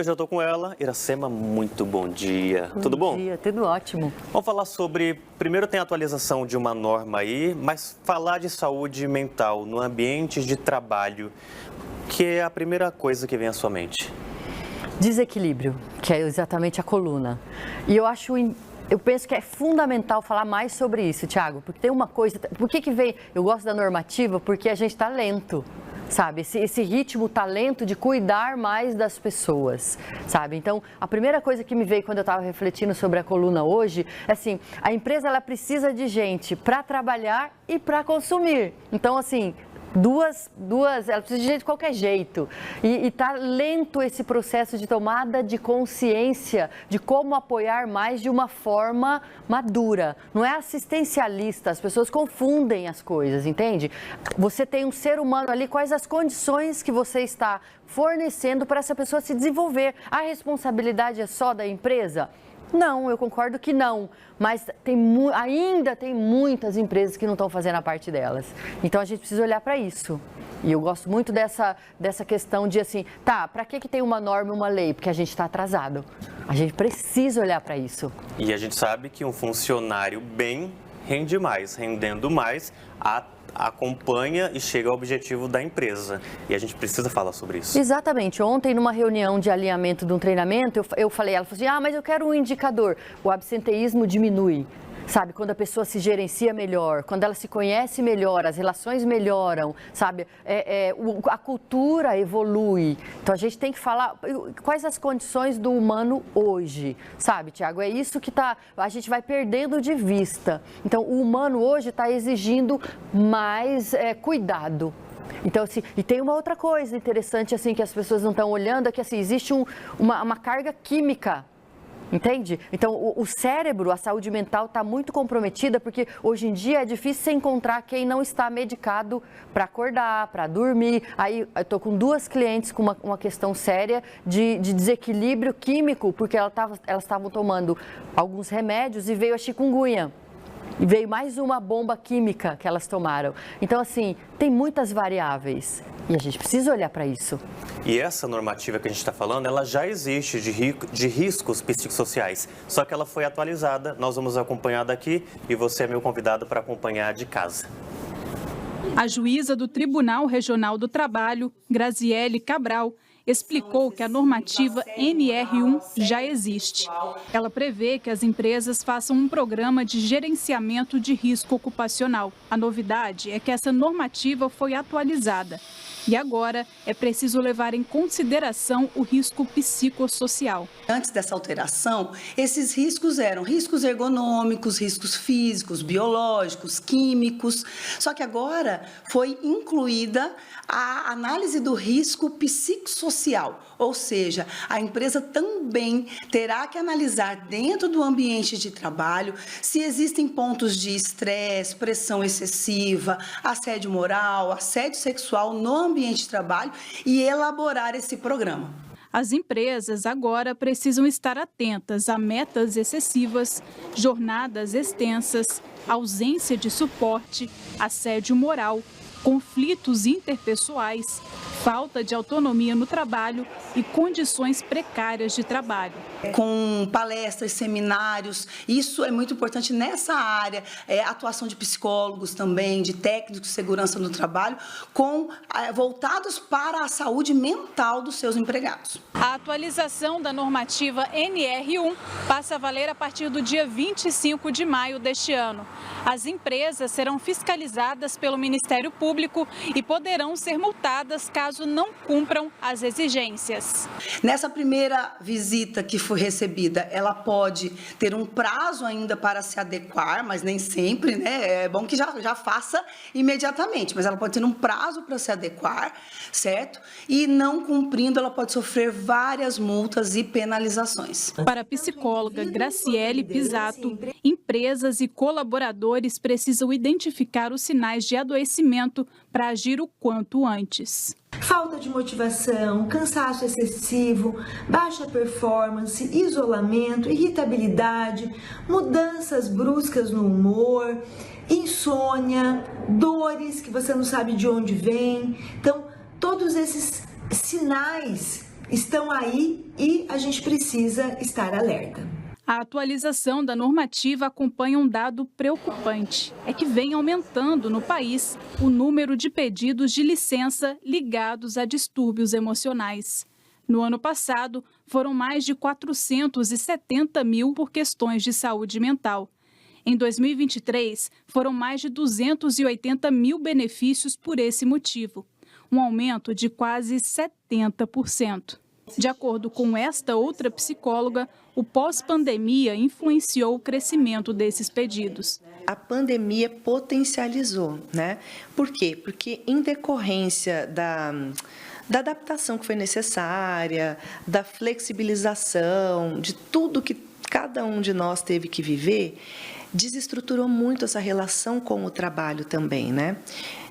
hoje eu estou com ela, Iracema, muito bom dia. Tudo bom? Bom dia, tudo ótimo. Vamos falar sobre, primeiro tem a atualização de uma norma aí, mas falar de saúde mental no ambiente de trabalho, que é a primeira coisa que vem à sua mente. Desequilíbrio, que é exatamente a coluna. E eu penso que é fundamental falar mais sobre isso, Thiago, porque tem uma coisa, por que vem, eu gosto da normativa, porque a gente está lento. Sabe, esse ritmo, talento de cuidar mais das pessoas, sabe? Então, a primeira coisa que me veio quando eu estava refletindo sobre a coluna hoje é assim, a empresa ela precisa de gente para trabalhar e para consumir. Então, assim, ela precisa de gente de qualquer jeito. E está lento esse processo de tomada de consciência de como apoiar mais de uma forma madura. Não é assistencialista, as pessoas confundem as coisas, entende? Você tem um ser humano ali, quais as condições que você está fornecendo para essa pessoa se desenvolver? A responsabilidade é só da empresa? Não, eu concordo que não, mas ainda tem muitas empresas que não estão fazendo a parte delas. Então a gente precisa olhar para isso. E eu gosto muito dessa questão de assim, tá, para que tem uma norma e uma lei? Porque a gente está atrasado. A gente precisa olhar para isso. E a gente sabe que um funcionário bem rende mais, rendendo mais, acompanha e chega ao objetivo da empresa. E a gente precisa falar sobre isso. Exatamente. Ontem, numa reunião de alinhamento de um treinamento, ela falou assim, mas eu quero um indicador. O absenteísmo diminui. Sabe, quando a pessoa se gerencia melhor, quando ela se conhece melhor, as relações melhoram, sabe, a cultura evolui. Então a gente tem que falar quais as condições do humano hoje, sabe, Thiago? É isso que a gente vai perdendo de vista. Então o humano hoje está exigindo mais cuidado. Então, assim, e tem uma outra coisa interessante assim que as pessoas não estão olhando, é que assim, existe uma carga química. Entende? Então, o cérebro, a saúde mental está muito comprometida porque hoje em dia é difícil você encontrar quem não está medicado para acordar, para dormir. Aí, eu estou com 2 clientes com uma questão séria de desequilíbrio químico, porque elas estavam tomando alguns remédios e veio a chikungunya. E veio mais uma bomba química que elas tomaram. Então, assim, tem muitas variáveis e a gente precisa olhar para isso. E essa normativa que a gente está falando, ela já existe de riscos psicossociais, só que ela foi atualizada. Nós vamos acompanhar daqui e você é meu convidado para acompanhar de casa. A juíza do Tribunal Regional do Trabalho, Graziele Cabral, explicou que a normativa NR1 já existe. Ela prevê que as empresas façam um programa de gerenciamento de risco ocupacional. A novidade é que essa normativa foi atualizada. E agora é preciso levar em consideração o risco psicossocial. Antes dessa alteração, esses riscos eram riscos ergonômicos, riscos físicos, biológicos, químicos. Só que agora foi incluída a análise do risco psicossocial. Ou seja, a empresa também terá que analisar dentro do ambiente de trabalho se existem pontos de estresse, pressão excessiva, assédio moral, assédio sexual no ambiente de trabalho e elaborar esse programa. As empresas agora precisam estar atentas a metas excessivas, jornadas extensas, ausência de suporte, assédio moral, conflitos interpessoais, falta de autonomia no trabalho e condições precárias de trabalho. Com palestras, seminários, isso é muito importante nessa área, atuação de psicólogos também, de técnicos de segurança no trabalho, voltados para a saúde mental dos seus empregados. A atualização da normativa NR1 passa a valer a partir do dia 25 de maio deste ano. As empresas serão fiscalizadas pelo Ministério Público e poderão ser multadas caso não cumpram as exigências. Nessa primeira visita que foi recebida, ela pode ter um prazo ainda para se adequar, mas nem sempre, né? É bom que já faça imediatamente, mas ela pode ter um prazo para se adequar, certo? E não cumprindo, ela pode sofrer várias multas e penalizações. Para a psicóloga Graziele Pisato, empresas e colaboradores precisam identificar os sinais de adoecimento para agir o quanto antes. Falta de motivação, cansaço excessivo, baixa performance, isolamento, irritabilidade, mudanças bruscas no humor, insônia, dores que você não sabe de onde vem. Então, todos esses sinais estão aí e a gente precisa estar alerta. A atualização da normativa acompanha um dado preocupante. É que vem aumentando no país o número de pedidos de licença ligados a distúrbios emocionais. No ano passado, foram mais de 470 mil por questões de saúde mental. Em 2023, foram mais de 280 mil benefícios por esse motivo, um aumento de quase 70%. De acordo com esta outra psicóloga, o pós-pandemia influenciou o crescimento desses pedidos. A pandemia potencializou, né? Por quê? Porque em decorrência da adaptação que foi necessária, da flexibilização, de tudo que cada um de nós teve que viver, desestruturou muito essa relação com o trabalho também, né?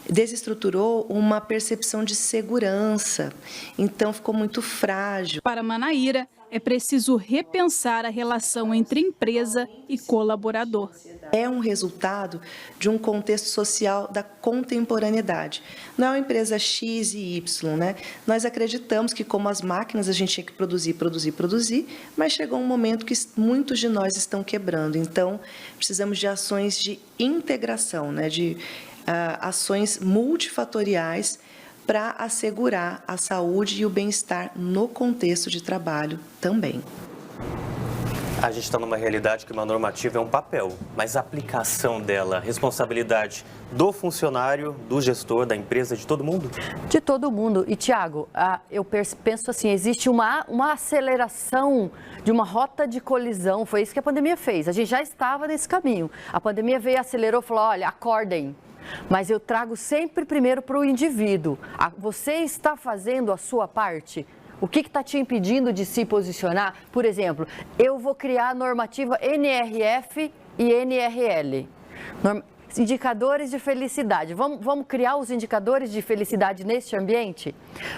Desestruturou uma percepção de segurança, então ficou muito frágil. Para Manaíra, é preciso repensar a relação entre empresa e colaborador. É um resultado de um contexto social da contemporaneidade. Não é uma empresa X e Y, né? Nós acreditamos que, como as máquinas, a gente tinha que produzir, mas chegou um momento que muitos de nós estão quebrando. Então, precisamos de ações de integração, né? De ações multifatoriais para assegurar a saúde e o bem-estar no contexto de trabalho também. A gente está numa realidade que uma normativa é um papel, mas a aplicação dela, a responsabilidade do funcionário, do gestor, da empresa, de todo mundo? De todo mundo. E, Tiago, eu penso assim, existe uma aceleração de uma rota de colisão, foi isso que a pandemia fez. A gente já estava nesse caminho. A pandemia veio, acelerou, falou, olha, acordem. Mas eu trago sempre primeiro para o indivíduo. Você está fazendo a sua parte? O que está te impedindo de se posicionar? Por exemplo, eu vou criar a normativa NRF e NRL. Indicadores de felicidade. Vamos criar os indicadores de felicidade neste ambiente?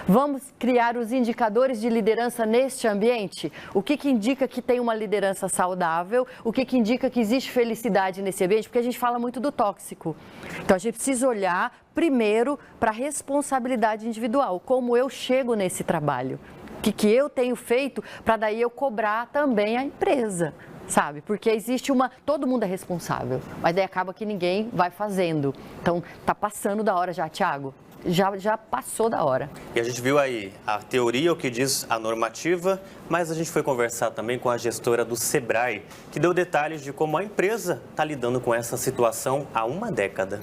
Vamos criar os indicadores de liderança neste ambiente? O que indica que tem uma liderança saudável? O que indica que existe felicidade nesse ambiente? Porque a gente fala muito do tóxico. Então, a gente precisa olhar primeiro para a responsabilidade individual. Como eu chego nesse trabalho? O que eu tenho feito para daí eu cobrar também a empresa? Sabe? Porque existe todo mundo é responsável, mas daí acaba que ninguém vai fazendo. Então, tá passando da hora já, Tiago. Já passou da hora. E a gente viu aí a teoria, o que diz a normativa, mas a gente foi conversar também com a gestora do Sebrae, que deu detalhes de como a empresa está lidando com essa situação há uma década.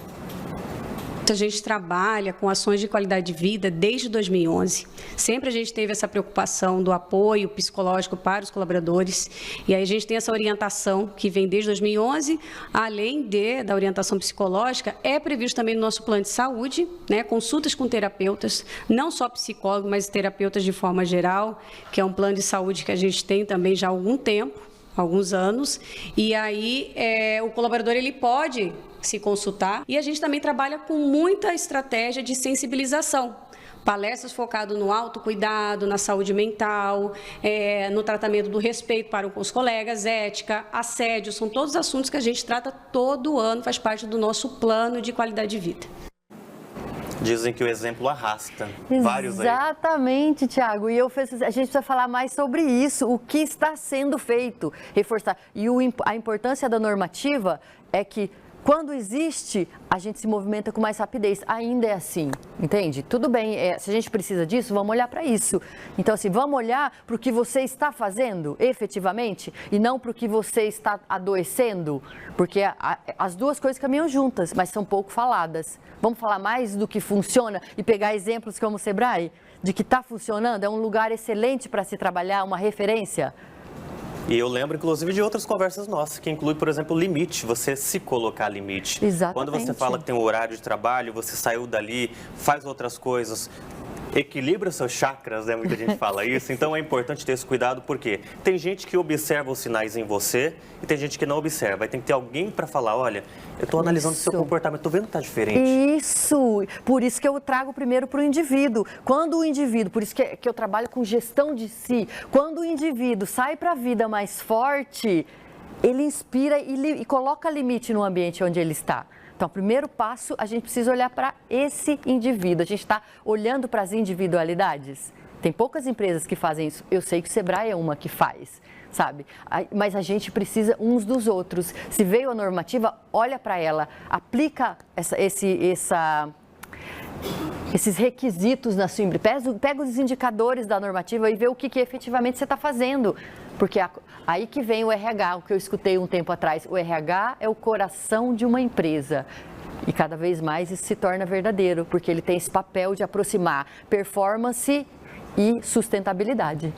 A gente trabalha com ações de qualidade de vida desde 2011. Sempre a gente teve essa preocupação do apoio psicológico para os colaboradores. E aí a gente tem essa orientação que vem desde 2011. Além da orientação psicológica, é previsto também no nosso plano de saúde, né, consultas com terapeutas, não só psicólogos, mas terapeutas de forma geral, que é um plano de saúde que a gente tem também já há algum tempo, alguns anos. E aí o colaborador ele pode se consultar. E a gente também trabalha com muita estratégia de sensibilização. Palestras focadas no autocuidado, na saúde mental, no tratamento do respeito para com os colegas, ética, assédio, são todos assuntos que a gente trata todo ano, faz parte do nosso plano de qualidade de vida. Dizem que o exemplo arrasta. Vários aí. Exatamente, Tiago. E a gente precisa falar mais sobre isso, o que está sendo feito, reforçar. E a importância da normativa é que quando existe, a gente se movimenta com mais rapidez. Ainda é assim, entende? Tudo bem, se a gente precisa disso, vamos olhar para isso. Então, assim, vamos olhar para o que você está fazendo efetivamente e não para o que você está adoecendo, porque as duas coisas caminham juntas, mas são pouco faladas. Vamos falar mais do que funciona e pegar exemplos como o Sebrae, de que está funcionando, é um lugar excelente para se trabalhar, uma referência. E eu lembro, inclusive, de outras conversas nossas, que inclui, por exemplo, limite, você se colocar limite. Exatamente. Quando você fala que tem um horário de trabalho, você saiu dali, faz outras coisas, equilibra seus chakras, né? Muita gente fala isso. Então, é importante ter esse cuidado, porque tem gente que observa os sinais em você e tem gente que não observa. Aí tem que ter alguém para falar, olha, eu estou analisando o seu comportamento, estou vendo que está diferente. Isso! Por isso que eu trago primeiro para o indivíduo. Quando o indivíduo, por isso que eu trabalho com gestão de si, quando o indivíduo sai para a vida mais forte, ele inspira e coloca limite no ambiente onde ele está. Então, o primeiro passo, a gente precisa olhar para esse indivíduo. A gente está olhando para as individualidades. Tem poucas empresas que fazem isso. Eu sei que o Sebrae é uma que faz, sabe? Mas a gente precisa uns dos outros. Se veio a normativa, olha para ela, aplica esses requisitos na sua empresa, pega os indicadores da normativa e vê o que efetivamente você está fazendo. Porque aí que vem o RH, o que eu escutei um tempo atrás. O RH é o coração de uma empresa. E cada vez mais isso se torna verdadeiro, porque ele tem esse papel de aproximar performance e sustentabilidade.